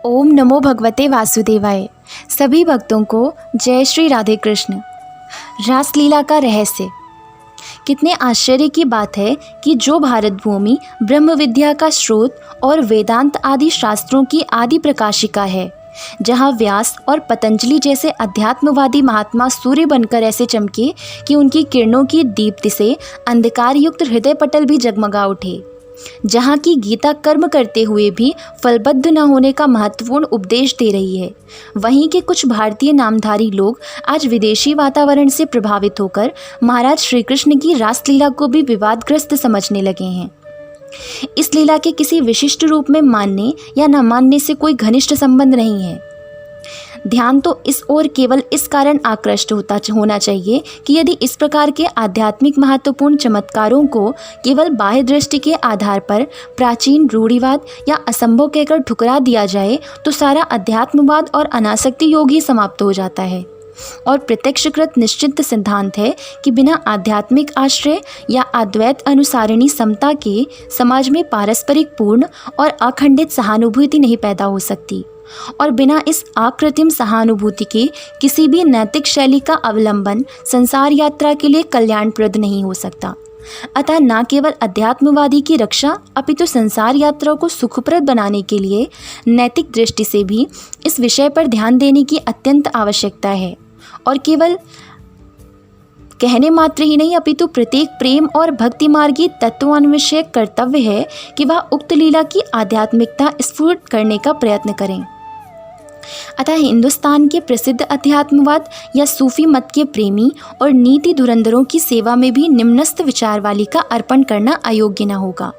ओम नमो भगवते वासुदेवाय। सभी भक्तों को जय श्री राधे कृष्ण। रासलीला का रहस्य। कितने आश्चर्य की बात है कि जो भारत भूमि ब्रह्म विद्या का स्रोत और वेदांत आदि शास्त्रों की आदि प्रकाशिका है, जहाँ व्यास और पतंजलि जैसे अध्यात्मवादी महात्मा सूर्य बनकर ऐसे चमके कि उनकी किरणों की दीप्ति से अंधकार युक्त हृदय पटल भी जगमगा उठे, जहाँ की गीता कर्म करते हुए भी फलबद्ध न होने का महत्वपूर्ण उपदेश दे रही है, वहीं के कुछ भारतीय नामधारी लोग आज विदेशी वातावरण से प्रभावित होकर महाराज श्री कृष्ण की रासलीला को भी विवादग्रस्त समझने लगे हैं। इस लीला के किसी विशिष्ट रूप में मानने या न मानने से कोई घनिष्ठ संबंध नहीं है। ध्यान तो इस ओर केवल इस कारण आकृष्ट होना चाहिए कि यदि इस प्रकार के आध्यात्मिक महत्वपूर्ण चमत्कारों को केवल बाह्य दृष्टि के आधार पर प्राचीन रूढ़िवाद या असंभव कहकर ठुकरा दिया जाए तो सारा अध्यात्मवाद और अनासक्ति योग ही समाप्त हो जाता है। और प्रत्यक्षकृत निश्चित सिद्धांत है कि बिना आध्यात्मिक आश्रय या अद्वैत अनुसारिणी समता के समाज में पारस्परिक पूर्ण और अखंडित सहानुभूति नहीं पैदा हो सकती, और बिना इस अकृत्रिम सहानुभूति के किसी भी नैतिक शैली का अवलंबन संसार यात्रा के लिए कल्याणप्रद नहीं हो सकता। अतः न केवल अध्यात्मवादी की रक्षा अपितु संसार यात्रा को सुखप्रद बनाने के लिए नैतिक दृष्टि से भी इस विषय पर ध्यान देने की अत्यंत आवश्यकता है, और केवल कहने मात्र ही नहीं अपितु प्रत्येक प्रेम और भक्ति मार्गी तत्वान्वेषक कर्तव्य है कि वह उक्त लीला की आध्यात्मिकता स्फुट करने का प्रयत्न करें। अतः हिंदुस्तान के प्रसिद्ध अध्यात्मवाद या सूफी मत के प्रेमी और नीति धुरंधरों की सेवा में भी निम्नस्थ विचार वाली का अर्पण करना अयोग्य न होगा।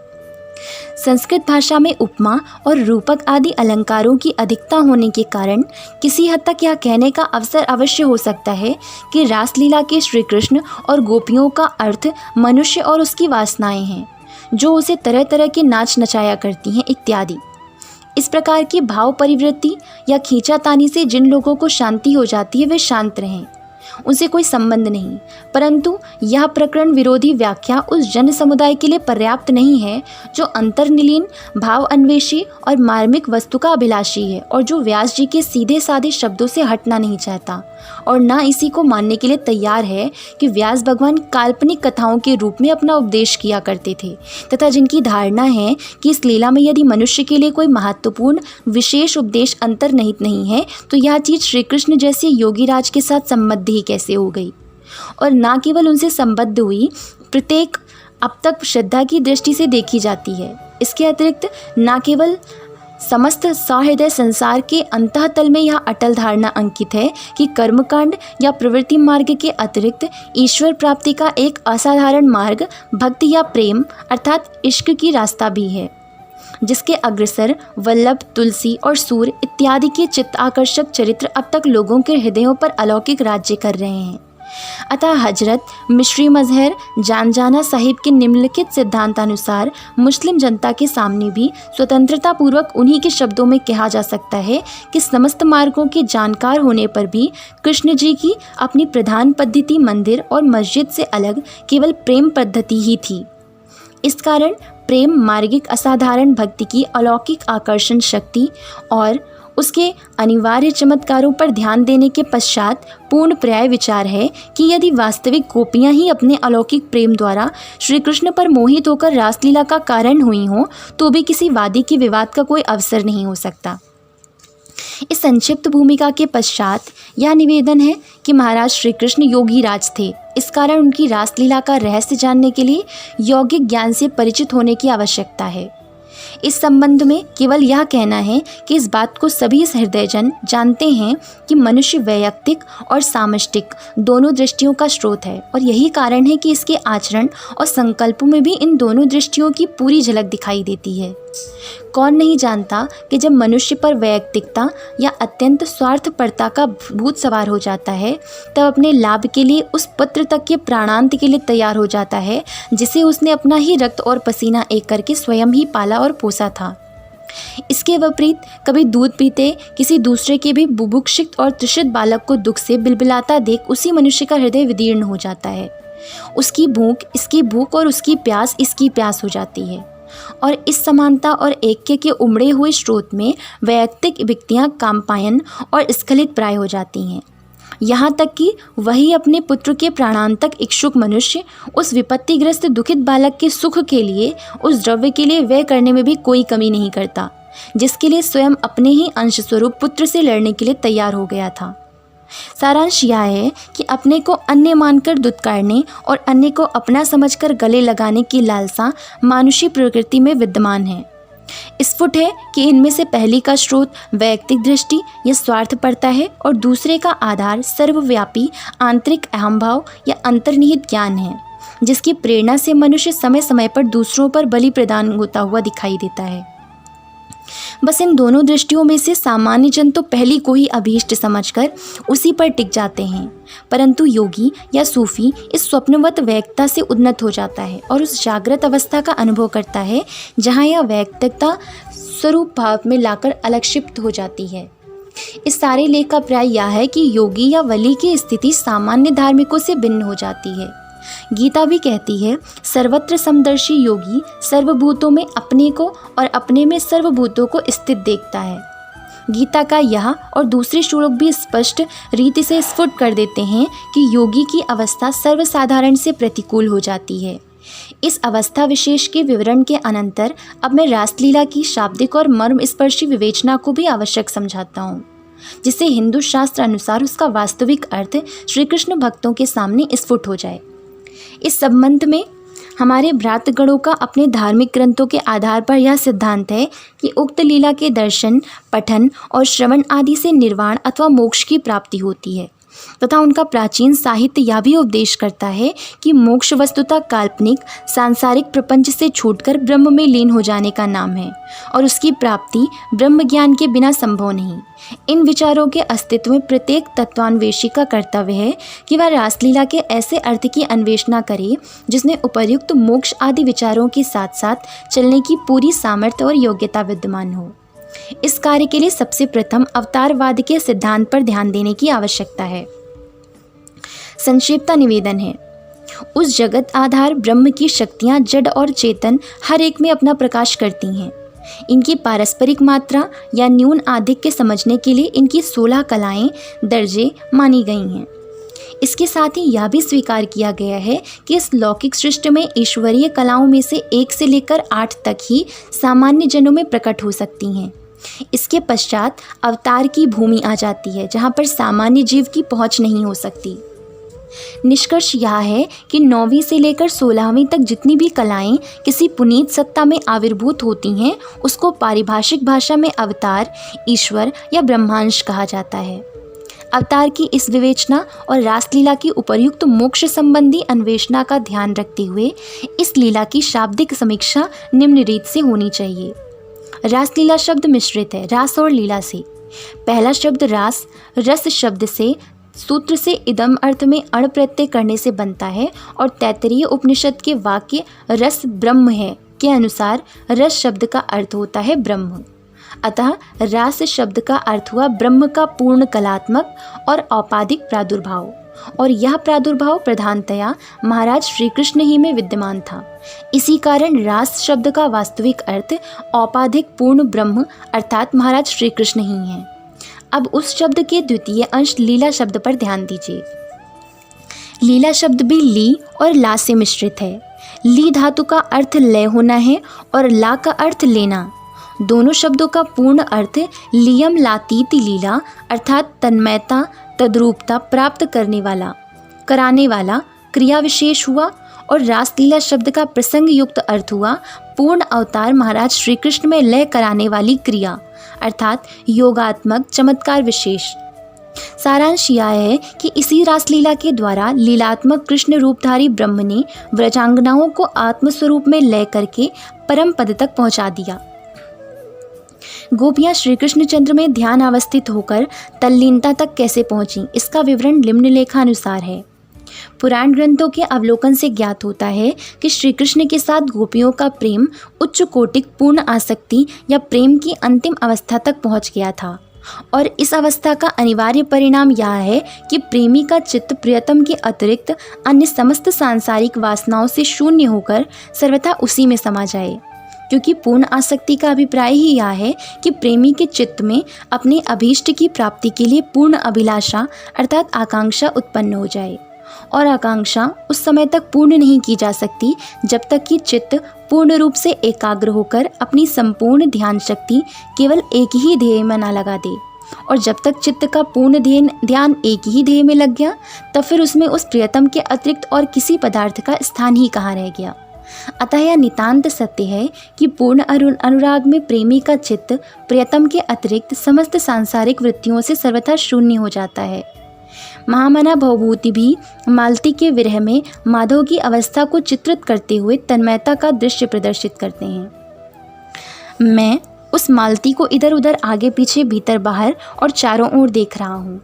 संस्कृत भाषा में उपमा और रूपक आदि अलंकारों की अधिकता होने के कारण किसी हद तक यह कहने का अवसर अवश्य हो सकता है कि रासलीला के श्री कृष्ण और गोपियों का अर्थ मनुष्य और उसकी वासनाएं हैं, जो उसे तरह तरह के नाच नचाया करती हैं इत्यादि। इस प्रकार की भाव परिवृत्ति या खींचातानी से जिन लोगों को शांति हो जाती है वे शांत रहें, उनसे कोई संबंध नहीं। परंतु यह प्रकरण विरोधी व्याख्या उस जन समुदाय के लिए पर्याप्त नहीं है जो अंतर्निलीन भाव अन्वेषी और मार्मिक वस्तु का अभिलाषी है, और जो व्यास जी के सीधे साधे शब्दों से हटना नहीं चाहता और न इसी को मानने के लिए तैयार है कि व्यास भगवान काल्पनिक कथाओं के रूप में अपना उपदेश किया करते थे, तथा जिनकी धारणा है कि इस लीला में यदि मनुष्य के लिए कोई महत्वपूर्ण विशेष उपदेश अंतर्निहित नहीं है तो यह चीज़ श्री कृष्ण जैसे योगीराज के साथ संबद्ध ही कैसे हो गई। और न केवल उनसे संबद्ध हुई, प्रत्येक अब तक श्रद्धा की दृष्टि से देखी जाती है। इसके अतिरिक्त न केवल समस्त सहृदय संसार के अंतःतल में यह अटल धारणा अंकित है कि कर्मकांड या प्रवृत्ति मार्ग के अतिरिक्त ईश्वर प्राप्ति का एक असाधारण मार्ग भक्ति या प्रेम अर्थात इश्क की रास्ता भी है, जिसके अग्रसर वल्लभ, तुलसी और सूर इत्यादि के चित्त आकर्षक चरित्र अब तक लोगों के हृदयों पर अलौकिक राज्य कर रहे हैं। अतः हजरत मिश्री मजहर जानजाना साहिब के निम्नलिखित सिद्धांतानुसार मुस्लिम जनता के सामने भी स्वतंत्रता पूर्वक उन्हीं के शब्दों में कहा जा सकता है कि समस्त मार्गों के जानकार होने पर भी कृष्ण जी की अपनी प्रधान पद्धति मंदिर और मस्जिद से अलग केवल प्रेम पद्धति ही थी। इस कारण प्रेम मार्गिक असाधारण भक्ति की अलौकिक आकर्षण शक्ति और उसके अनिवार्य चमत्कारों पर ध्यान देने के पश्चात पूर्ण पर्याय विचार है कि यदि वास्तविक गोपियां ही अपने अलौकिक प्रेम द्वारा श्री कृष्ण पर मोहित होकर रासलीला का कारण हुई हों तो भी किसी वादी के विवाद का कोई अवसर नहीं हो सकता। इस संक्षिप्त भूमिका के पश्चात यह निवेदन है कि महाराज श्री कृष्ण योगी राज थे, इस कारण उनकी रासलीला का रहस्य जानने के लिए यौगिक ज्ञान से परिचित होने की आवश्यकता है। इस संबंध में केवल यह कहना है कि इस बात को सभी हृदयजन जानते हैं कि मनुष्य वैयक्तिक और सामष्टिक दोनों दृष्टियों का स्रोत है, और यही कारण है कि इसके आचरण और संकल्पों में भी इन दोनों दृष्टियों की पूरी झलक दिखाई देती है। कौन नहीं जानता कि जब मनुष्य पर वैयक्तिकता या अत्यंत स्वार्थपरता का भूत सवार हो जाता है तब अपने लाभ के लिए उस पुत्र तक के प्राणांत के लिए तैयार हो जाता है जिसे उसने अपना ही रक्त और पसीना एक करके स्वयं ही पाला और पोसा था। इसके विपरीत कभी दूध पीते किसी दूसरे के भी बुभुक्षित और तृषित बालक को दुख से बिलबिलाता देख उसी मनुष्य का हृदय विदीर्ण हो जाता है। उसकी भूख इसकी भूख और उसकी प्यास इसकी प्यास हो जाती है। और इस समानता और ऐक्य के उमड़े हुए स्रोत में वैयक्तिक व्यक्तियाँ कामपायन और स्खलित प्राय हो जाती हैं। यहाँ तक कि वही अपने पुत्र के प्राणांतक इच्छुक मनुष्य उस विपत्तिग्रस्त दुखित बालक के सुख के लिए उस द्रव्य के लिए व्यय करने में भी कोई कमी नहीं करता, जिसके लिए स्वयं अपने ही अंश स्वरूप पुत्र से लड़ने के लिए तैयार हो गया था। सारांश यह है कि अपने को अन्य मानकर दुत्कारने और अन्य को अपना समझकर गले लगाने की लालसा मानुषी प्रकृति में विद्यमान है। स्फुट है कि इनमें से पहली का स्रोत वैयक्तिक दृष्टि या स्वार्थ पड़ता है और दूसरे का आधार सर्वव्यापी आंतरिक अहंभाव या अंतर्निहित ज्ञान है, जिसकी प्रेरणा से मनुष्य समय समय पर दूसरों पर बलि प्रदान होता हुआ दिखाई देता है। बस इन दोनों दृष्टियों में से सामान्य जन तो पहली को ही अभीष्ट समझकर उसी पर टिक जाते हैं, परंतु योगी या सूफी इस स्वप्नवत वैयक्तिकता से उन्नत हो जाता है और उस जागृत अवस्था का अनुभव करता है जहाँ यह वैयक्तिकता स्वरूप भाव में लाकर अलक्षिप्त हो जाती है। इस सारे लेख का प्राय यह है कि योगी या वली की स्थिति सामान्य धार्मिकों से भिन्न हो जाती है। गीता भी कहती है, सर्वत्र समदर्शी योगी सर्वभूतों में अपने को और अपने में सर्वभूतों को स्थित देखता है। गीता का यह और दूसरे श्लोक भी स्पष्ट रीति से स्फुट कर देते हैं कि योगी की अवस्था सर्वसाधारण से प्रतिकूल हो जाती है। इस अवस्था विशेष के विवरण के अनंतर अब मैं रासलीला की शाब्दिक और मर्म स्पर्शी विवेचना को भी आवश्यक समझाता हूँ, जिससे हिंदू शास्त्र अनुसार उसका वास्तविक अर्थ श्री कृष्ण भक्तों के सामने स्फुट हो जाए। इस संबंध में हमारे भ्रातगणों का अपने धार्मिक ग्रंथों के आधार पर यह सिद्धांत है कि उक्त लीला के दर्शन, पठन और श्रवण आदि से निर्वाण अथवा मोक्ष की प्राप्ति होती है, तथा उनका प्राचीन साहित्य यह भी उपदेश करता है कि मोक्ष वस्तुतः काल्पनिक सांसारिक प्रपंच से छूटकर ब्रह्म में लीन हो जाने का नाम है और उसकी प्राप्ति ब्रह्म ज्ञान के बिना संभव नहीं। इन विचारों के अस्तित्व में प्रत्येक तत्वान्वेषी का कर्तव्य है कि वह रासलीला के ऐसे अर्थ की अन्वेषणा करे जिसमें उपर्युक्त मोक्ष आदि विचारों के साथ साथ चलने की पूरी सामर्थ्य और योग्यता विद्यमान हो। इस कार्य के लिए सबसे प्रथम अवतारवाद के सिद्धांत पर ध्यान देने की आवश्यकता है। संक्षिप्त निवेदन है, उस जगत आधार ब्रह्म की शक्तियाँ जड़ और चेतन हर एक में अपना प्रकाश करती हैं। इनकी पारस्परिक मात्रा या न्यून आधिक के समझने के लिए इनकी 16 कलाएं दर्जे मानी गई हैं। इसके साथ ही यह भी स्वीकार किया गया है कि इस लौकिक सृष्टि में ईश्वरीय कलाओं में से 1 से लेकर 8 तक ही सामान्य जनों में प्रकट हो सकती हैं। इसके पश्चात अवतार की भूमि आ जाती है जहाँ पर सामान्य जीव की पहुँच नहीं हो सकती। निष्कर्ष यह है कि 9वीं से लेकर 16वीं तक जितनी भी कलाएं किसी पुनीत सत्ता में आविर्भूत होती हैं, उसको पारिभाषिक भाषा में अवतार, ईश्वर या ब्रह्मांश कहा जाता है। अवतार की इस विवेचना और रासलीला की उपर्युक्त मोक्ष संबंधी अन्वेषणा का ध्यान रखते हुए इस लीला की शाब्दिक समीक्षा निम्न रीत से होनी चाहिए। रासलीला शब्द मिश्रित है रास और लीला से। पहला शब्द रास रस शब्द से सूत्र से इदम अर्थ में अण प्रत्यय करने से बनता है और तैत्तरीय उपनिषद के वाक्य रस ब्रह्म है के अनुसार रस शब्द का अर्थ होता है ब्रह्म। अतः रास शब्द का अर्थ हुआ ब्रह्म का पूर्ण कलात्मक और औपाधिक प्रादुर्भाव, और यह प्रादुर्भाव प्रधानतया महाराज श्री कृष्ण ही में विद्यमान था। इसी कारण रास शब्द का वास्तविक अर्थ औपाधिक पूर्ण ब्रह्म अर्थात महाराज श्री कृष्ण ही हैं। अब उस शब्द के द्वितीय अंश लीला शब्द पर ध्यान दीजिए। लीला शब्द भी ली और ला से मिश्रित है। ली धातु का अर्थ लय होना है और ला का अर्थ लेना। दोनों शब्दों का पूर्ण अर्थ लियम लातीति लीला अर्थात तन्मयता तद्रूपता प्राप्त करने वाला, कराने वाला क्रिया विशेष हुआ, और रासलीला शब्द का प्रसंग युक्त अर्थ हुआ पूर्ण अवतार महाराज श्री कृष्ण में लय कराने वाली क्रिया अर्थात योगात्मक चमत्कार विशेष। सारांश यह है कि इसी रासलीला के द्वारा लीलात्मक कृष्ण रूपधारी ब्रह्म ने व्रजांगनाओं को आत्मस्वरूप में लय करके परम पद तक पहुंचा दिया। गोपियां श्री कृष्ण चंद्र में ध्यान अवस्थित होकर तल्लीनता तक कैसे पहुंची, इसका विवरण निम्नलेखानुसार है। पुराण ग्रंथों के अवलोकन से ज्ञात होता है कि श्री कृष्ण के साथ गोपियों का प्रेम उच्च कोटिक पूर्ण आसक्ति या प्रेम की अंतिम अवस्था तक पहुंच गया था, और इस अवस्था का अनिवार्य परिणाम यह है कि प्रेमी का चित्त प्रियतम के अतिरिक्त अन्य समस्त सांसारिक वासनाओं से शून्य होकर सर्वथा उसी में समा जाए। क्योंकि पूर्ण आसक्ति का अभिप्राय ही यह है कि प्रेमी के चित्त में अपने अभीष्ट की प्राप्ति के लिए पूर्ण अभिलाषा अर्थात आकांक्षा उत्पन्न हो जाए, और आकांक्षा उस समय तक पूर्ण नहीं की जा सकती जब तक कि चित्त पूर्ण रूप से एकाग्र होकर अपनी संपूर्ण ध्यान शक्ति केवल एक ही ध्येय में न लगा दे। और जब तक चित्त का पूर्ण ध्यान एक ही ध्येय में लग गया, तब फिर उसमें उस प्रियतम के अतिरिक्त और किसी पदार्थ का स्थान ही कहाँ रह गया। अतः यह नितांत सत्य है कि पूर्ण अनुराग में प्रेमी का चित्त प्रियतम के अतिरिक्त समस्त सांसारिक वृत्तियों से सर्वथा शून्य हो जाता है। महामना भवभूति भी मालती के विरह में माधव की अवस्था को चित्रित करते हुए तन्मयता का दृश्य प्रदर्शित करते हैं। मैं उस मालती को इधर उधर आगे पीछे भीतर बाहर और चारों ओर देख रहा हूँ।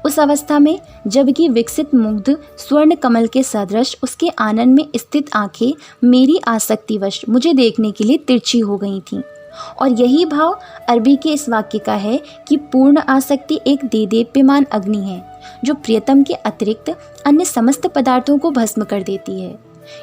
उस अवस्था में जबकि विकसित मुग्ध स्वर्ण कमल के सदृश उसके आनंद में स्थित आंखें मेरी आसक्तिवश मुझे देखने के लिए तिरछी हो गई थीं। और यही भाव अरबी के इस वाक्य का है कि पूर्ण आसक्ति एक देदीप्यमान अग्नि है जो प्रियतम के अतिरिक्त अन्य समस्त पदार्थों को भस्म कर देती है।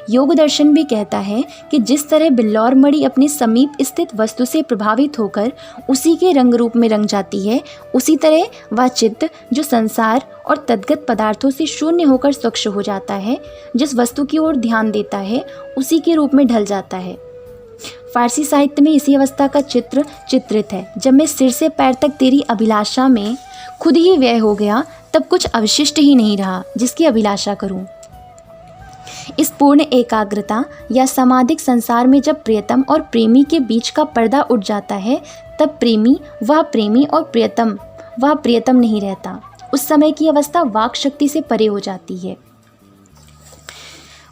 योग दर्शन भी कहता है कि जिस तरह बिल्लौर मणि अपने समीप स्थित वस्तु से प्रभावित होकर उसी के रंग रूप में रंग जाती है, उसी तरह वह चित्त जो संसार और तद्गत पदार्थों से शून्य होकर स्वच्छ हो जाता है, जिस वस्तु की ओर ध्यान देता है उसी के रूप में ढल जाता है। फारसी साहित्य में इसी अवस्था का चित्र चित्रित है। जब मैं सिर से पैर तक तेरी अभिलाषा में खुद ही व्यय हो गया, तब कुछ अवशिष्ट ही नहीं रहा जिसकी अभिलाषा करूं। इस पूर्ण एकाग्रता या समाधिक संसार में जब प्रियतम और प्रेमी के बीच का पर्दा उठ जाता है, तब प्रेमी और प्रियतम नहीं रहता। उस समय की अवस्था वाक शक्ति से परे हो जाती है।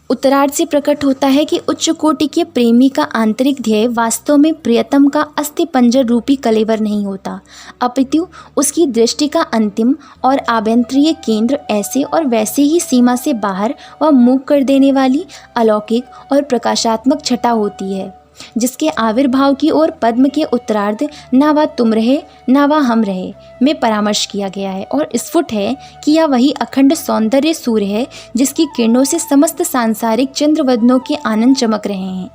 उत्तरार्ध से प्रकट होता है कि उच्च कोटि के प्रेमी का आंतरिक ध्येय वास्तव में प्रियतम का अस्थि पंजर रूपी कलेवर नहीं होता, अपितु उसकी दृष्टि का अंतिम और आभ्यंतरीय केंद्र ऐसे और वैसे ही सीमा से बाहर व मूक कर देने वाली अलौकिक और प्रकाशात्मक छटा होती है, जिसके आविर्भाव की ओर पद्म के उत्तरार्ध ना वह तुम रहे ना वह हम रहे में परामर्श किया गया है, और स्फुट है कि यह वही अखंड सौंदर्य सूर्य है जिसकी किरणों से समस्त सांसारिक चंद्रवदनों के आनंद चमक रहे हैं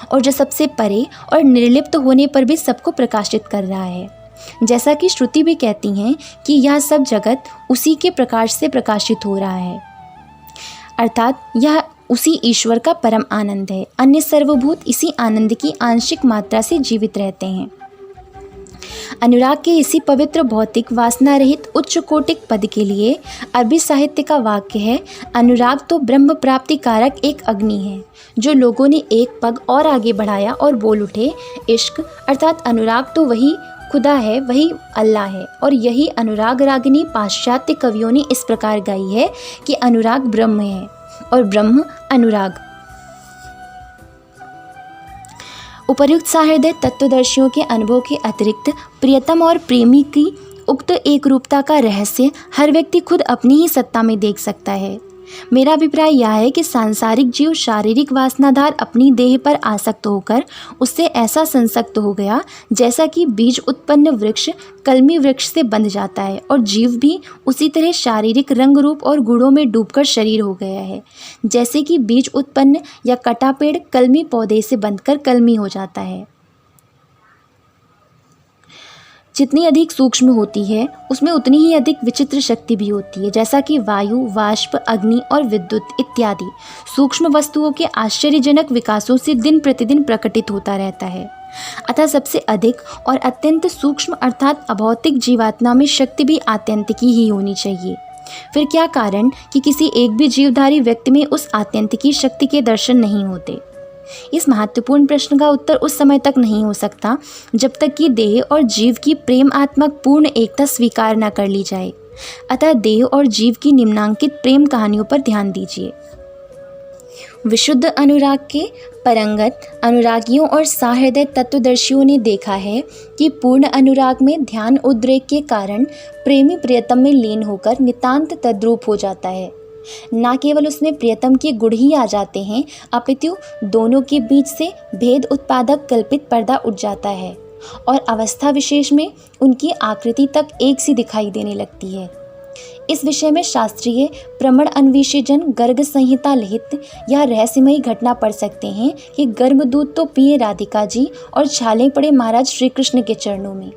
और जो सबसे परे और निर्लिप्त होने पर भी सबको प्रकाशित कर रहा है। जैसा कि श्रुति भी कहती हैं कि यह सब जगत उसी के प्रकाश से प्रकाशित हो रहा है, अर्थात यह उसी ईश्वर का परम आनंद है। अन्य सर्वभूत इसी आनंद की आंशिक मात्रा से जीवित रहते हैं। अनुराग के इसी पवित्र भौतिक वासना रहित उच्च कोटिक पद के लिए अरबी साहित्य का वाक्य है, अनुराग तो ब्रह्म प्राप्ति कारक एक अग्नि है। जो लोगों ने एक पग और आगे बढ़ाया और बोल उठे, इश्क अर्थात अनुराग तो वही खुदा है, वही अल्लाह है। और यही अनुराग रागिनी पाश्चात्य कवियों ने इस प्रकार गाई है कि अनुराग ब्रह्म है और ब्रह्म अनुराग। उपर्युक्त सहृदय तत्वदर्शियों के अनुभव के अतिरिक्त प्रियतम और प्रेमी की उक्त एक रूपता का रहस्य हर व्यक्ति खुद अपनी ही सत्ता में देख सकता है। मेरा अभिप्राय यह है कि सांसारिक जीव शारीरिक वासनाधार अपनी देह पर आसक्त होकर उससे ऐसा संसक्त हो गया जैसा कि बीज उत्पन्न वृक्ष कलमी वृक्ष से बंध जाता है, और जीव भी उसी तरह शारीरिक रंग रूप और गुणों में डूबकर शरीर हो गया है जैसे कि बीज उत्पन्न या कटा पेड़ कलमी पौधे से बंधकर कलमी हो जाता है। जितनी अधिक सूक्ष्म होती है उसमें उतनी ही अधिक विचित्र शक्ति भी होती है, जैसा कि वायु, वाष्प, अग्नि और विद्युत इत्यादि सूक्ष्म वस्तुओं के आश्चर्यजनक विकासों से दिन प्रतिदिन प्रकटित होता रहता है। अतः सबसे अधिक और अत्यंत सूक्ष्म अर्थात अभौतिक जीवात्मा में शक्ति भी आत्यंतिकी ही होनी चाहिए। फिर क्या कारण कि किसी एक भी जीवधारी व्यक्ति में उस आत्यंतिकी शक्ति के दर्शन नहीं होते? इस महत्वपूर्ण प्रश्न का उत्तर उस समय तक नहीं हो सकता जब तक कि देह और जीव की प्रेमात्मक पूर्ण एकता स्वीकार न कर ली जाए। अतः देह और जीव की निम्नांकित प्रेम कहानियों पर ध्यान दीजिए। विशुद्ध अनुराग के परंगत अनुरागियों और सहृदय तत्वदर्शियों ने देखा है कि पूर्ण अनुराग में ध्यान उद्रेक के कारण प्रेमी प्रियतम में लीन होकर नितांत तद्रूप हो जाता है। न केवल उसमें प्रियतम के गुण ही आ जाते हैं, अपितु दोनों के बीच से भेद उत्पादक कल्पित पर्दा उठ जाता है और अवस्था विशेष में उनकी आकृति तक एक सी दिखाई देने लगती है। इस विषय में शास्त्रीय प्रमाण अन्वेषिजन गर्ग संहिता लिखित यह रहस्यमयी घटना पढ़ सकते हैं कि गर्भदूत तो पिए राधिका जी और छाले पड़े महाराज श्री कृष्ण के चरणों में।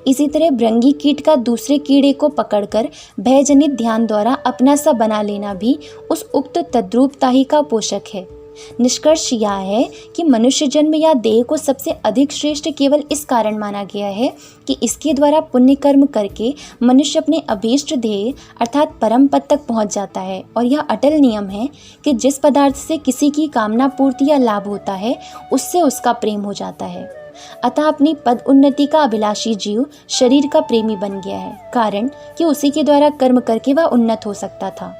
इसी तरह भृंगी कीट का दूसरे कीड़े को पकड़कर भयजनित ध्यान द्वारा अपना सा बना लेना भी उस उक्त तद्रूपता ही का पोषक है। निष्कर्ष यह है कि मनुष्य जन्म या देह को सबसे अधिक श्रेष्ठ केवल इस कारण माना गया है कि इसके द्वारा पुण्य कर्म करके मनुष्य अपने अभीष्ट ध्येय अर्थात परम पद तक पहुंच जाता है। और यह अटल नियम है कि जिस पदार्थ से किसी की कामना पूर्ति या लाभ होता है उससे उसका प्रेम हो जाता है। अतः अपनी पद उन्नति का अभिलाषी जीव शरीर का प्रेमी बन गया है, कारण कि उसी के द्वारा कर्म करके वह उन्नत हो सकता था।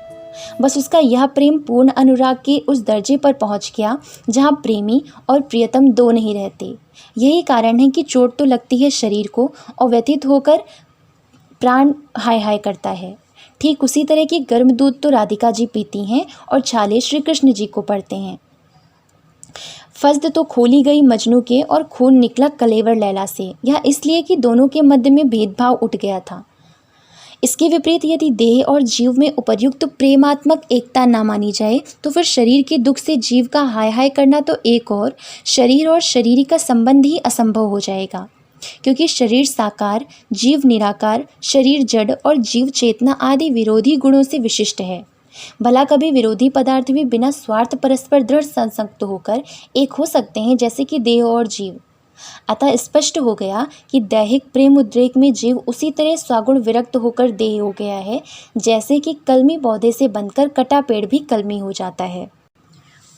बस उसका यह प्रेम पूर्ण अनुराग के उस दर्जे पर पहुंच गया जहां प्रेमी और प्रियतम दो नहीं रहते। यही कारण है कि चोट तो लगती है शरीर को और व्यथित होकर प्राण हाय हाय करता है। ठीक उसी तरह की गर्म दूध तो राधिका जी पीती हैं और छाले श्री कृष्ण जी को पड़ते हैं। फज्द तो खोली गई मजनू के और खून निकला कलेवर लैला से, यह इसलिए कि दोनों के मध्य में भेदभाव उठ गया था। इसके विपरीत यदि देह और जीव में उपर्युक्त प्रेमात्मक एकता ना मानी जाए तो फिर शरीर के दुख से जीव का हाय हाय करना तो एक और शरीर का संबंध ही असंभव हो जाएगा, क्योंकि शरीर साकार, जीव निराकार, शरीर जड़ और जीव चेतना आदि विरोधी गुणों से विशिष्ट है। भला कभी विरोधी पदार्थ भी बिना स्वार्थ परस्पर दृढ़ संसक्त होकर एक हो सकते हैं, जैसे कि देह और जीव। अतः स्पष्ट हो गया कि दैहिक प्रेम उद्रेक में जीव उसी तरह स्वागुण विरक्त होकर देह हो गया है, जैसे कि कलमी पौधे से बनकर कटा पेड़ भी कलमी हो जाता है।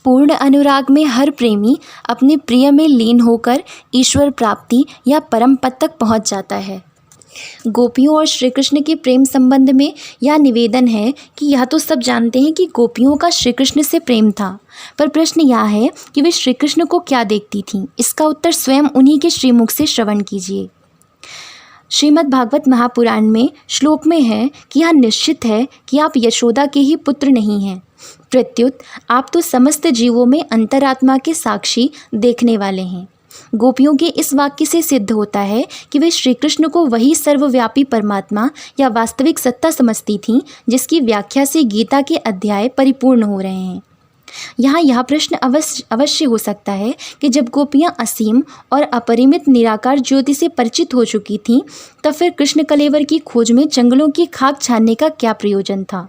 पूर्ण अनुराग में हर प्रेमी अपने प्रिय में लीन होकर ईश्वर प्राप्ति या परम पद तक पहुंच जाता है। गोपियों और श्री कृष्ण के प्रेम संबंध में यह निवेदन है कि यह तो सब जानते हैं कि गोपियों का श्री कृष्ण से प्रेम था, पर प्रश्न यह है कि वे श्री कृष्ण को क्या देखती थीं। इसका उत्तर स्वयं उन्हीं के श्रीमुख से श्रवण कीजिए। श्रीमद् भागवत महापुराण में श्लोक में है कि यह निश्चित है कि आप यशोदा के ही पुत्र नहीं हैं, प्रत्युत आप तो समस्त जीवों में अंतरात्मा के साक्षी देखने वाले हैं। गोपियों के इस वाक्य से सिद्ध होता है कि वे श्री कृष्ण को वही सर्वव्यापी परमात्मा या वास्तविक सत्ता समझती थीं, जिसकी व्याख्या से गीता के अध्याय परिपूर्ण हो रहे हैं। यहाँ यह प्रश्न अवश्य हो सकता है कि जब गोपियाँ असीम और अपरिमित निराकार ज्योति से परिचित हो चुकी थीं, तब फिर कृष्ण कलेवर की खोज में जंगलों की खाक छानने का क्या प्रयोजन था।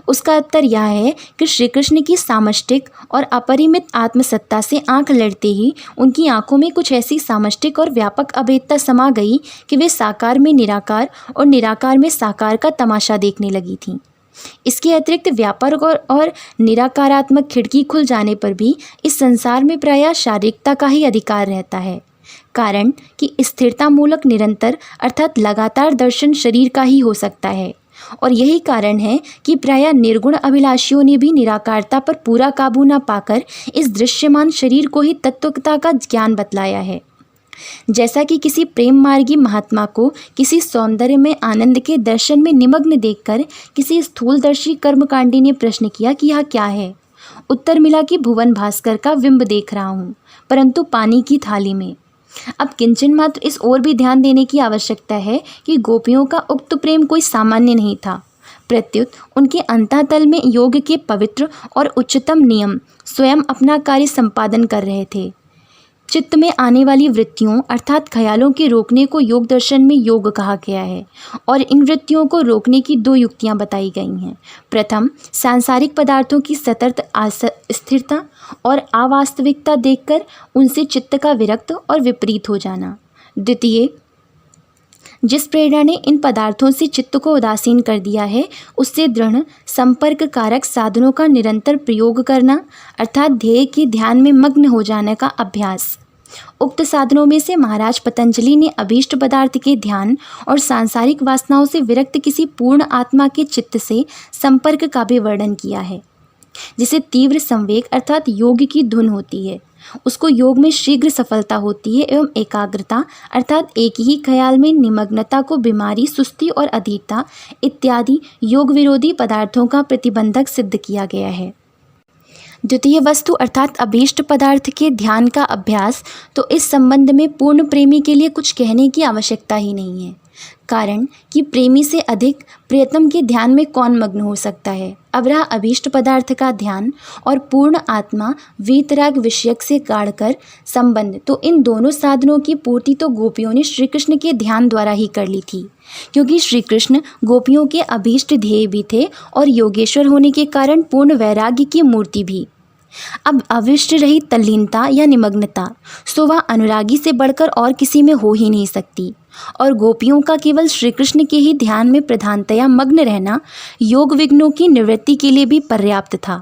उसका उत्तर यह है कि श्री कृष्ण की सामष्टिक और अपरिमित आत्मसत्ता से आंख लड़ते ही उनकी आंखों में कुछ ऐसी सामष्टिक और व्यापक अभेदता समा गई कि वे साकार में निराकार और निराकार में साकार का तमाशा देखने लगी थीं। इसके अतिरिक्त व्यापक और निराकारात्मक खिड़की खुल जाने पर भी इस संसार में प्रायः शारीरिकता का ही अधिकार रहता है, कारण कि स्थिरता मूलक निरंतर अर्थात लगातार दर्शन शरीर का ही हो सकता है। और यही कारण है कि प्रायः निर्गुण अभिलाषियों ने भी निराकारता पर पूरा काबू न पाकर इस दृश्यमान शरीर को ही तत्वता का ज्ञान बतलाया है। जैसा कि किसी प्रेम मार्गी महात्मा को किसी सौंदर्य में आनंद के दर्शन में निमग्न देखकर किसी स्थूलदर्शी कर्मकांडी ने प्रश्न किया कि यह क्या है। उत्तर मिला कि भुवन भास्कर का बिंब देख रहा हूँ, परंतु पानी की थाली में। अब किंचन मात्र इस ओर भी ध्यान देने की आवश्यकता है कि गोपियों का उक्त प्रेम कोई सामान्य नहीं था, प्रत्युत उनके अंतःतल में योग के पवित्र और उच्चतम नियम स्वयं अपना कार्य संपादन कर रहे थे। चित्त में आने वाली वृत्तियों अर्थात ख्यालों के रोकने को योग दर्शन में योग कहा गया है, और इन वृत्तियों को रोकने की दो युक्तियां बताई गई हैं। प्रथम, सांसारिक पदार्थों की सतत स्थिरता और अवास्तविकता देखकर उनसे चित्त का विरक्त और विपरीत हो जाना। द्वितीय, जिस प्रेरणा ने इन पदार्थों से चित्त को उदासीन कर दिया है, उससे दृढ़ संपर्क कारक साधनों का निरंतर प्रयोग करना अर्थात ध्येय के ध्यान में मग्न हो जाने का अभ्यास। उक्त साधनों में से महाराज पतंजलि ने अभीष्ट पदार्थ के ध्यान और सांसारिक वासनाओं से विरक्त किसी पूर्ण आत्मा के चित्त से संपर्क का भी वर्णन किया है, जिसे तीव्र संवेग अर्थात योग की धुन होती है। उसको योग में शीघ्र सफलता होती है एवं एकाग्रता अर्थात एक ही ख्याल में निमग्नता को बीमारी, सुस्ती और अधीरता इत्यादि योग विरोधी पदार्थों का प्रतिबंधक सिद्ध किया गया है। द्वितीय वस्तु अर्थात अभीष्ट पदार्थ के ध्यान का अभ्यास तो इस संबंध में पूर्ण प्रेमी के लिए कुछ कहने की आवश्यकता ही नहीं है, कारण कि प्रेमी से अधिक प्रियतम के ध्यान में कौन मग्न हो सकता है। अब रहा अभीष्ट पदार्थ का ध्यान और पूर्ण आत्मा वीतराग विषयक से गाढ़कर संबंध, तो इन दोनों साधनों की पूर्ति तो गोपियों ने श्री कृष्ण के ध्यान द्वारा ही कर ली थी, क्योंकि श्री कृष्ण गोपियों के अभीष्ट ध्येय भी थे और योगेश्वर होने के कारण पूर्ण वैराग्य की मूर्ति भी। अब अविष्ट रही तल्लीनता या निमग्नता, सो वह अनुरागी से बढ़कर और किसी में हो ही नहीं सकती, और गोपियों का केवल श्री कृष्ण के ही ध्यान में प्रधानतया मग्न रहना योग विघ्नों की निवृत्ति के लिए भी पर्याप्त था।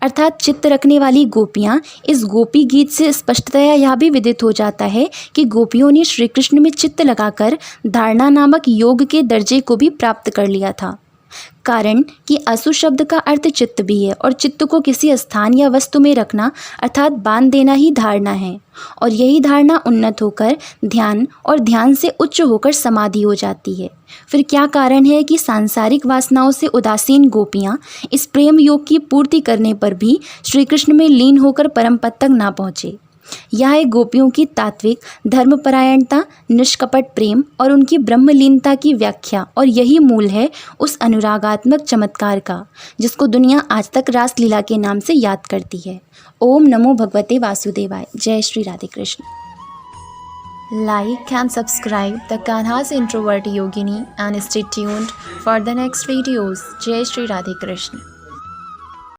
अर्थात चित्त रखने वाली गोपियाँ, इस गोपी गीत से स्पष्टतया यह भी विदित हो जाता है कि गोपियों ने श्री कृष्ण में चित्त लगाकर धारणा नामक योग के दर्जे को भी प्राप्त कर लिया था। कारण कि असु शब्द का अर्थ चित्त भी है, और चित्त को किसी स्थान या वस्तु में रखना अर्थात बांध देना ही धारणा है, और यही धारणा उन्नत होकर ध्यान और ध्यान से उच्च होकर समाधि हो जाती है। फिर क्या कारण है कि सांसारिक वासनाओं से उदासीन गोपियाँ इस प्रेम योग की पूर्ति करने पर भी श्री कृष्ण में लीन होकर परम पद तक ना पहुँचे। यह है गोपियों की तात्विक धर्मपरायणता, निष्कपट प्रेम और उनकी ब्रह्मलीनता की व्याख्या, और यही मूल है उस अनुरागात्मक चमत्कार का जिसको दुनिया आज तक रासलीला के नाम से याद करती है। ओम नमो भगवते वासुदेवाय। जय Shri Radhe Krishna. Like and subscribe the Kanha's Introvert Yogini and stay tuned for the next videos. Jai Shri Radhe Krishna.